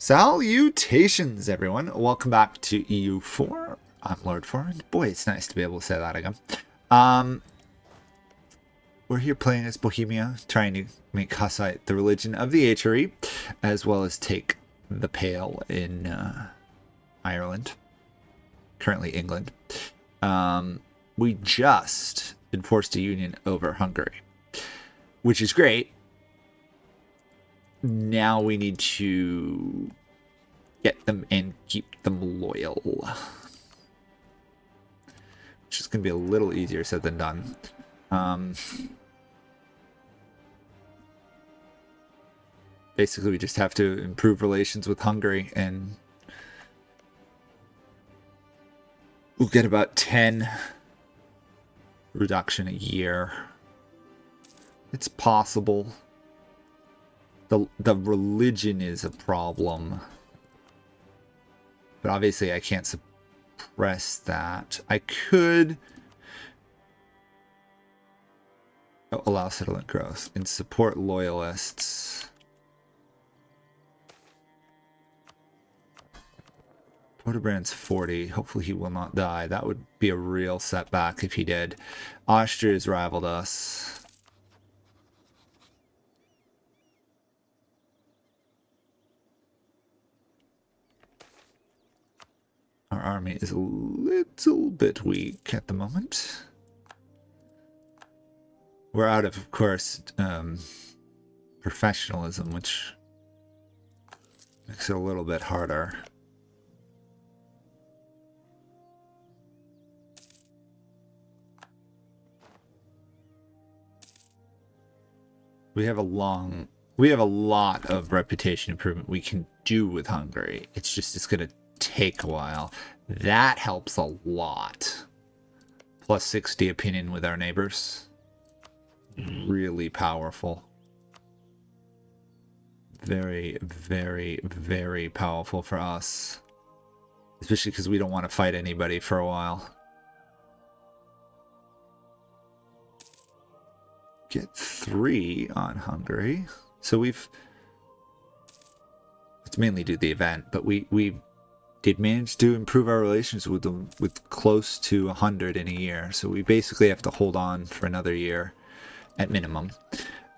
Salutations, everyone. Welcome back to EU4. I'm Lord Forwind. Boy, it's nice to be able to say that again. We're here playing as Bohemia, trying to make Hussite the religion of the HRE, as well as take the Pale in Ireland, currently England. We just enforced a union over Hungary, which is great. Now we need to get them and keep them loyal, which is going to be a little easier said than done. Basically, we just have to improve relations with Hungary, and we'll get about 10 reduction a year. It's possible. The religion is a problem, but obviously I can't suppress that. I could allow settlement growth and support loyalists. Porterbrand's 40. Hopefully he will not die. That would be a real setback if he did. Austria has rivaled us. Our army is a little bit weak at the moment. We're out of course, professionalism, which makes it a little bit harder. We have a lot of reputation improvement we can do with Hungary. It's going to take a while. That helps a lot. Plus 60 opinion with our neighbors. Really powerful. Very, very, very powerful for us. Especially because we don't want to fight anybody for a while. Get 3 on Hungary. So let's mainly do the event, but we did manage to improve our relations with them with close to 100 in a year. So we basically have to hold on for another year at minimum.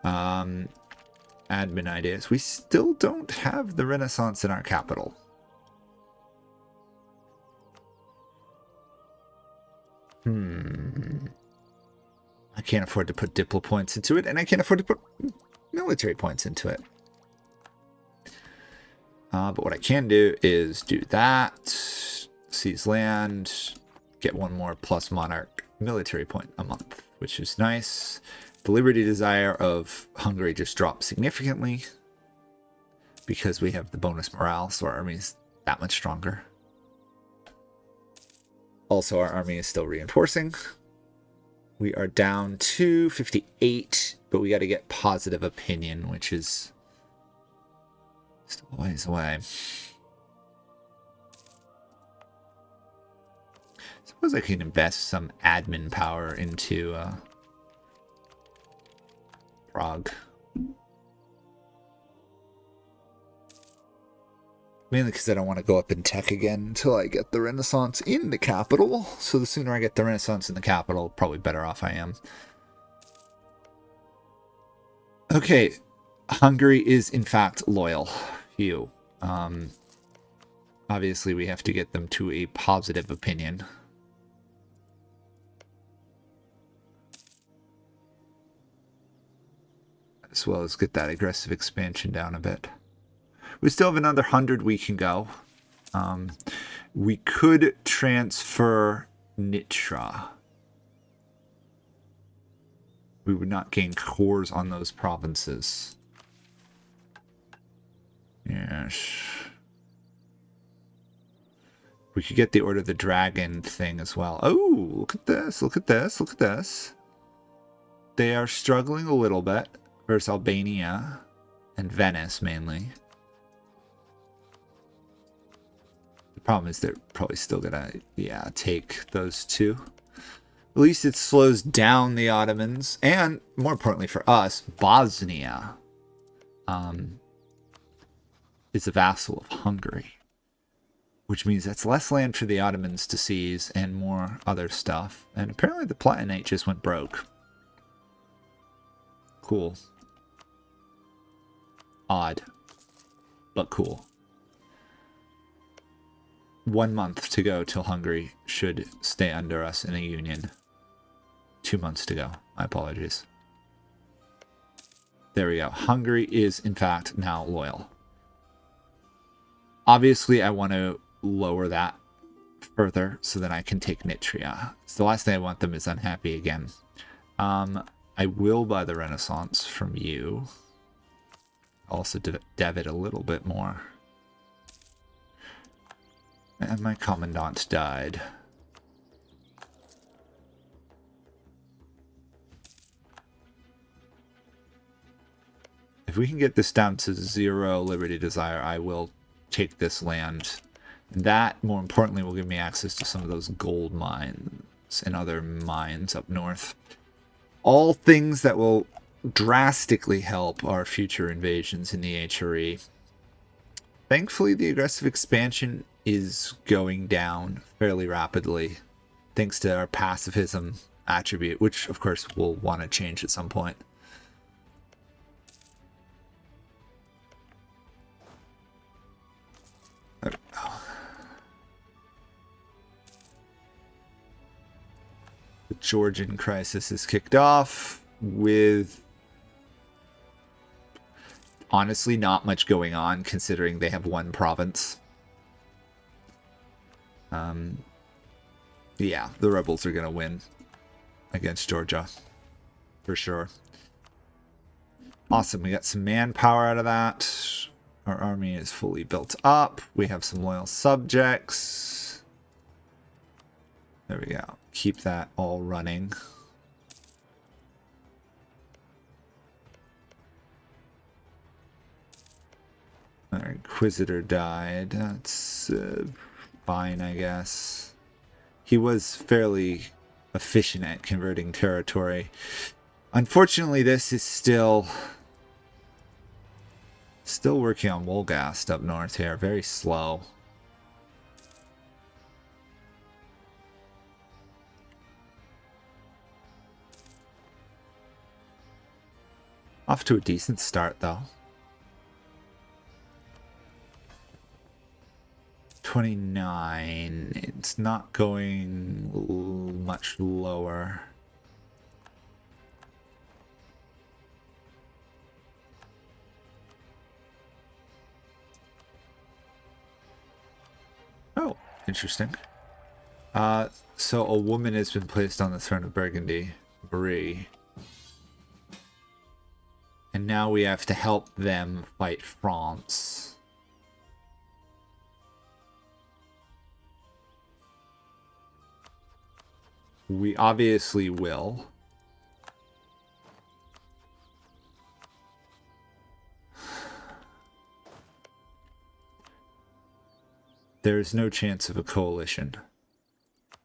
Admin ideas. We still don't have the Renaissance in our capital. I can't afford to put diplo points into it, and I can't afford to put military points into it. But what I can do is do that, seize land, get 1 more plus monarch military point a month, which is nice. The liberty desire of Hungary just dropped significantly because we have the bonus morale, so our army is that much stronger. Also, our army is still reinforcing. We are down to 58, but we got to get positive opinion, which is still a ways away. Suppose I can invest some admin power into Prague. Mainly because I don't want to go up in tech again until I get the Renaissance in the capital. So the sooner I get the Renaissance in the capital, probably better off I am. Okay, Hungary is in fact loyal. Phew. Obviously we have to get them to a positive opinion. As well as get that aggressive expansion down a bit. We still have another 100 we can go. We could transfer Nitra. We would not gain cores on those provinces. Yes. We could get the Order of the Dragon thing as well. Oh, look at this, look at this, look at this. They are struggling a little bit versus Albania and Venice mainly. The problem is they're probably still gonna, take those two. At least it slows down the Ottomans, and more importantly for us, Bosnia. is a vassal of Hungary, which means that's less land for the Ottomans to seize and more other stuff. And apparently the Palatinate just went broke. Cool. Odd, but cool. 1 month to go till Hungary should stay under us in a union. 2 months to go. My apologies. There we go. Hungary is, in fact, now loyal. Obviously, I want to lower that further so that I can take Nitria. So the last thing I want them is unhappy again. I will buy the Renaissance from you. Also dev it a little bit more. And my Commandant died. If we can get this down to 0 Liberty Desire, I will take this land. That, more importantly, will give me access to some of those gold mines and other mines up north. All things that will drastically help our future invasions in the HRE. Thankfully, the aggressive expansion is going down fairly rapidly, thanks to our pacifism attribute, which, of course, we'll want to change at some point. There we go. The Georgian crisis is kicked off with honestly not much going on, considering they have 1 province. Yeah, the rebels are going to win against Georgia for sure. Awesome, we got some manpower out of that. Our army is fully built up. We have some loyal subjects. There we go. Keep that all running. Our Inquisitor died. That's fine, I guess. He was fairly efficient at converting territory. Unfortunately, this is still working on Wolgast up north here. Very slow. Off to a decent start, though. 29. It's not going much lower. Oh, interesting. So a woman has been placed on the throne of Burgundy, Brie. And now we have to help them fight France. We obviously will. There is no chance of a coalition.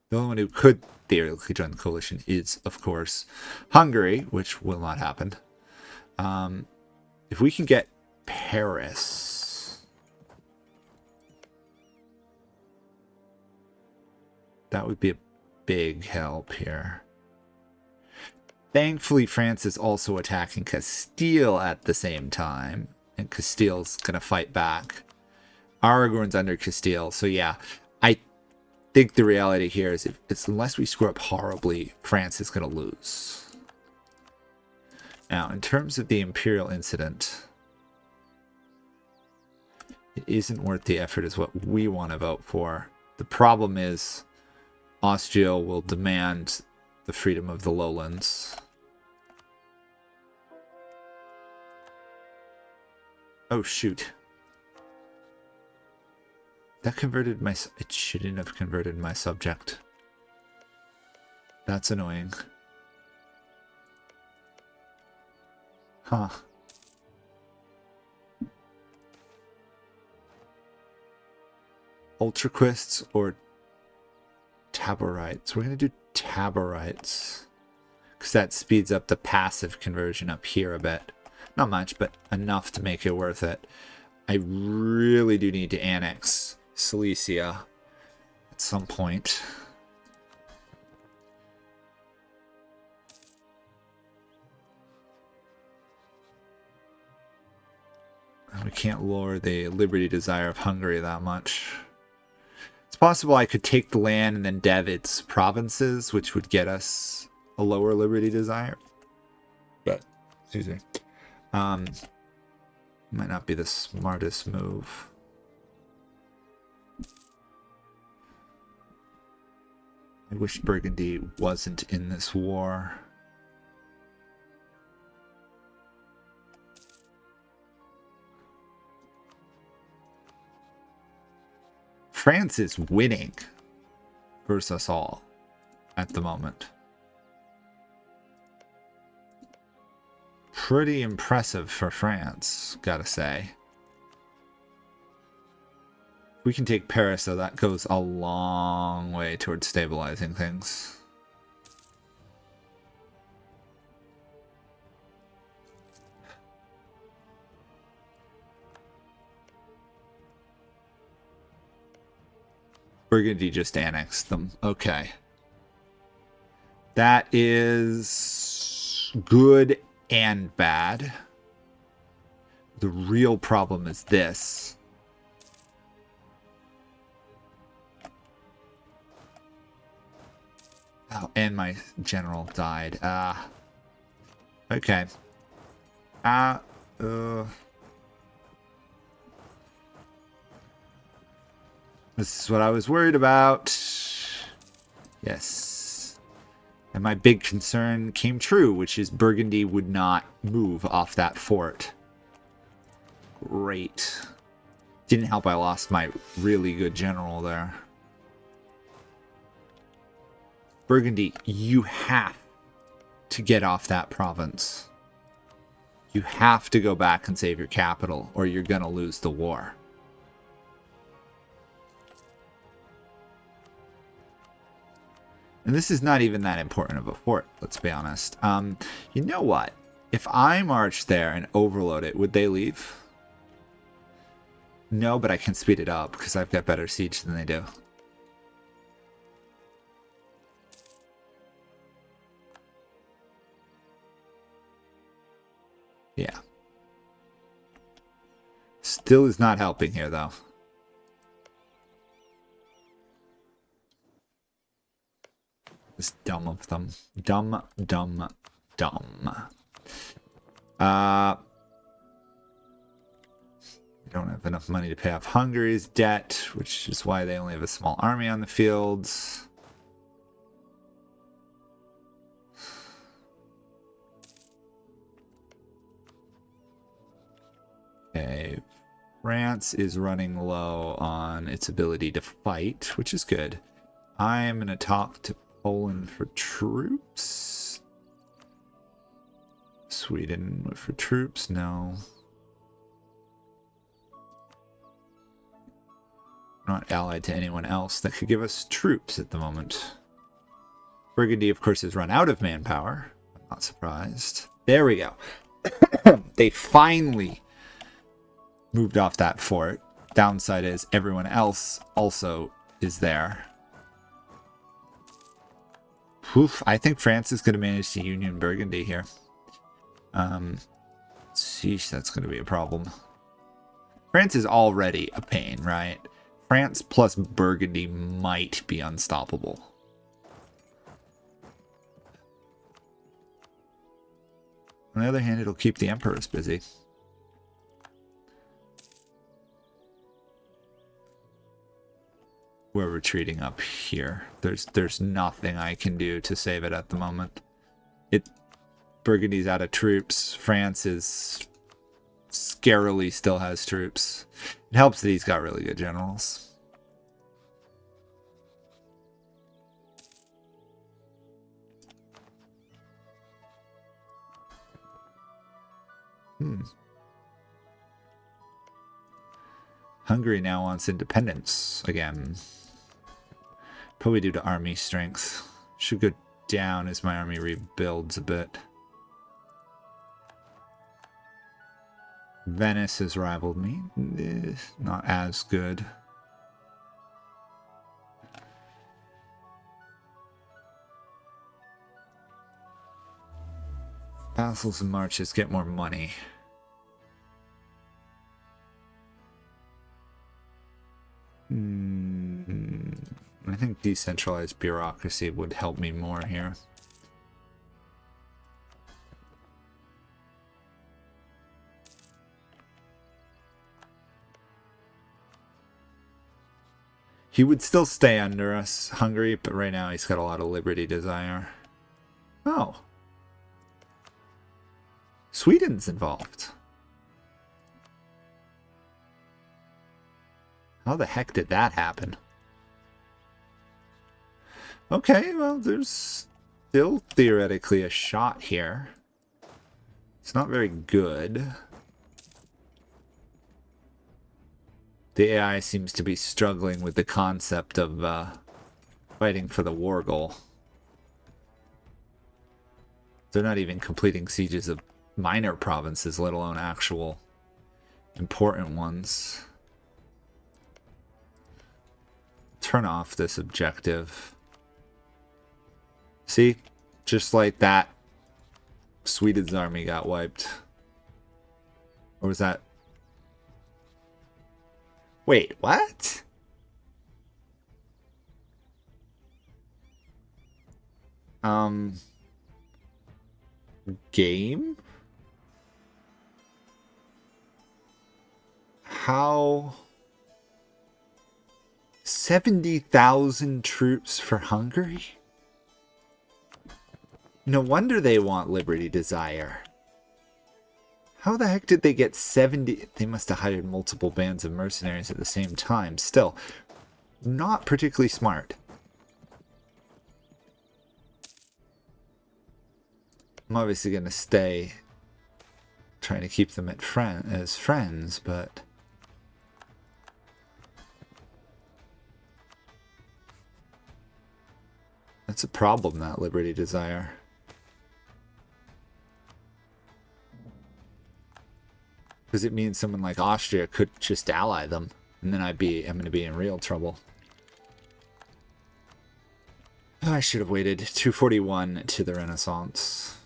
The only one who could theoretically join the coalition is, of course, Hungary, which will not happen. If we can get Paris, that would be a big help here. Thankfully, France is also attacking Castile at the same time, and Castile's gonna fight back. Aragorn's under Castile, so yeah, I think the reality here is unless we screw up horribly, France is gonna lose. Now, in terms of the Imperial incident, it isn't worth the effort is what we want to vote for. The problem is Austria will demand the freedom of the lowlands. Oh, shoot. That converted my... It shouldn't have converted my subject. That's annoying. Huh. Ultraquists or Taborites? We're going to do Taborites, because that speeds up the passive conversion up here a bit. Not much, but enough to make it worth it. I really really do need to annex Silesia at some point. We can't lower the liberty desire of Hungary that much. It's possible I could take the land and then dev its provinces, which would get us a lower liberty desire. But, excuse me. Might not be the smartest move. I wish Burgundy wasn't in this war. France is winning versus us all at the moment. Pretty impressive for France, gotta say. If we can take Paris, though, that goes a long way towards stabilizing things. Burgundy just annexed them. Okay. That is good and bad. The real problem is this. Oh, and my general died. Okay. This is what I was worried about. Yes. And my big concern came true, which is Burgundy would not move off that fort. Great. Didn't help I lost my really good general there. Burgundy, you have to get off that province. You have to go back and save your capital, or you're going to lose the war. And this is not even that important of a fort, let's be honest. You know what? If I march there and overload it, would they leave? No, but I can speed it up because I've got better siege than they do. Yeah. Still is not helping here, though. It's dumb of them. Dumb, dumb, dumb. Don't have enough money to pay off Hungary's debt, which is why they only have a small army on the fields. Okay. France is running low on its ability to fight, which is good. I'm going to talk to Poland for troops. Sweden for troops? No. Not allied to anyone else that could give us troops at the moment. Burgundy, of course, has run out of manpower. I'm not surprised. There we go. They finally moved off that fort. Downside is everyone else also is there. Oof, I think France is going to manage to union Burgundy here. Sheesh, that's going to be a problem. France is already a pain, right? France plus Burgundy might be unstoppable. On the other hand, it'll keep the emperors busy. We're retreating up here. There's nothing I can do to save it at the moment. Burgundy's out of troops. France is scarily still has troops. It helps that he's got really good generals. Hungary now wants independence again. Probably due to army strength. Should go down as my army rebuilds a bit. Venice has rivaled me. Not as good. Vassals and marches get more money. I think decentralized bureaucracy would help me more here. He would still stay under us, Hungary, but right now he's got a lot of liberty desire. Oh. Sweden's involved. How the heck did that happen? Okay, well, there's still theoretically a shot here. It's not very good. The AI seems to be struggling with the concept of fighting for the war goal. They're not even completing sieges of minor provinces, let alone actual important ones. Turn off this objective. See? Just like that, Sweden's army got wiped. Or was that... Wait, what? Game? How... 70,000 troops for Hungary? No wonder they want liberty desire. How the heck did they get 70? They must have hired multiple bands of mercenaries at the same time. Still, not particularly smart. I'm obviously going to stay trying to keep them as friends, but... That's a problem, that liberty desire. Because it means someone like Austria could just ally them, and then I'm going to be in real trouble. Oh, I should have waited. 241 to the Renaissance.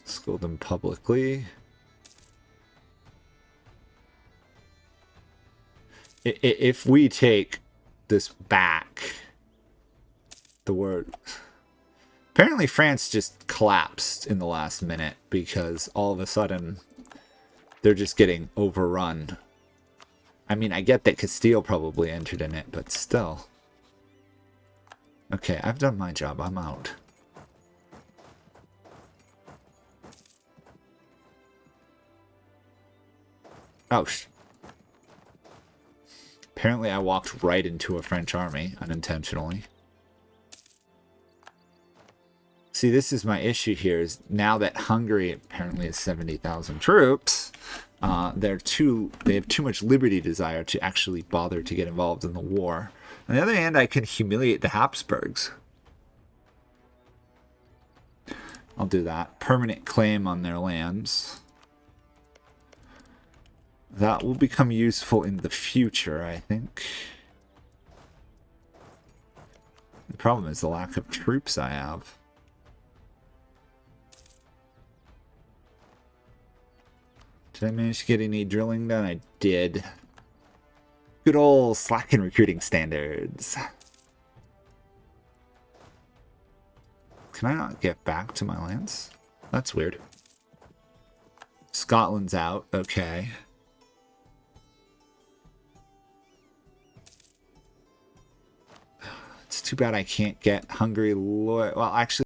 School them publicly. If we take this back, the word... Apparently France just collapsed in the last minute because all of a sudden they're just getting overrun. I mean, I get that Castile probably entered in it, but still. Okay, I've done my job. I'm out. Oh, apparently I walked right into a French army unintentionally. See, this is my issue here, is now that Hungary apparently has 70,000 troops, they have too much liberty desire to actually bother to get involved in the war. On the other hand, I can humiliate the Habsburgs. I'll do that. Permanent claim on their lands. That will become useful in the future, I think. The problem is the lack of troops I have. Did I manage to get any drilling done? I did. Good old slacking recruiting standards. Can I not get back to my lands? That's weird. Scotland's out. Okay. It's too bad I can't get Hungary loyal. Well, actually...